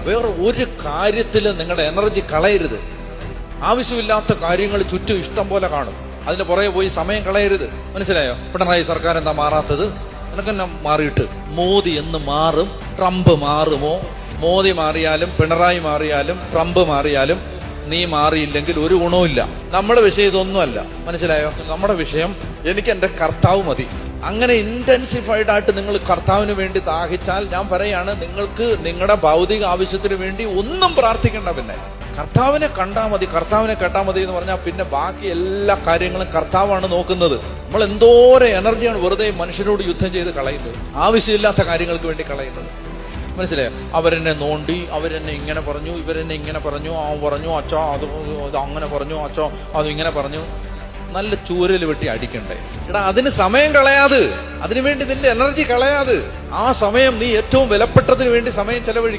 വേറെ ഒരു കാര്യത്തിലും നിങ്ങളുടെ എനർജി കളയരുത്. ആവശ്യമില്ലാത്ത കാര്യങ്ങൾ ചുറ്റും ഇഷ്ടം പോലെ കാണും, അതിന് പുറകെ പോയി സമയം കളയരുത്. മനസ്സിലായോ? പിണറായി സർക്കാർ എന്താ മാറാത്തത്? നിനക്കെന്നെ മാറിയിട്ട് മോദി എന്ന് മാറും, ട്രംപ് മാറുമോ? മോദി മാറിയാലും പിണറായി മാറിയാലും ട്രംപ് മാറിയാലും നീ മാറിയില്ലെങ്കിൽ ഒരു ഗുണവുമില്ല. നമ്മുടെ വിഷയം ഇതൊന്നുമല്ല. മനസ്സിലായോ? നമ്മുടെ വിഷയം എനിക്ക് എന്റെ കർത്താവ് മതി. അങ്ങനെ ഇന്റൻസിഫൈഡ് ആയിട്ട് നിങ്ങൾ കർത്താവിന് വേണ്ടി ദാഹിച്ചാൽ ഞാൻ പറയാണ്, നിങ്ങൾക്ക് നിങ്ങളുടെ ഭൗതിക ആവശ്യത്തിന് വേണ്ടി ഒന്നും പ്രാർത്ഥിക്കേണ്ട. പിന്നെ കർത്താവിനെ കണ്ടാൽ മതി, കർത്താവിനെ കേട്ടാൽ മതി എന്ന് പറഞ്ഞാൽ പിന്നെ ബാക്കി എല്ലാ കാര്യങ്ങളും കർത്താവാണ് നോക്കുന്നത്. നമ്മൾ എന്തോരം എനർജിയാണ് വെറുതെ മനുഷ്യരോട് യുദ്ധം ചെയ്ത് കളയുന്നത്, ആവശ്യമില്ലാത്ത കാര്യങ്ങൾക്ക് വേണ്ടി കളയുന്നത്. മനസ്സിലായോ? അവരെന്നെ നോണ്ടി, അവരെന്നെ ഇങ്ങനെ പറഞ്ഞു, ഇവരെന്നെ ഇങ്ങനെ പറഞ്ഞു, ആ പറഞ്ഞു അച്ഛോ അത് അങ്ങനെ പറഞ്ഞു, അച്ഛോ അത് ഇങ്ങനെ പറഞ്ഞു. നല്ല ചൂരൽ വെട്ടി അടിക്കണ്ടേ? എടാ, അതിന് സമയം കളയാത്, അതിനുവേണ്ടി നിന്റെ എനർജി കളയാത്. ആ സമയം നീ ഏറ്റവും വിലപ്പെട്ടതിന് വേണ്ടി സമയം ചെലവഴിക്കും.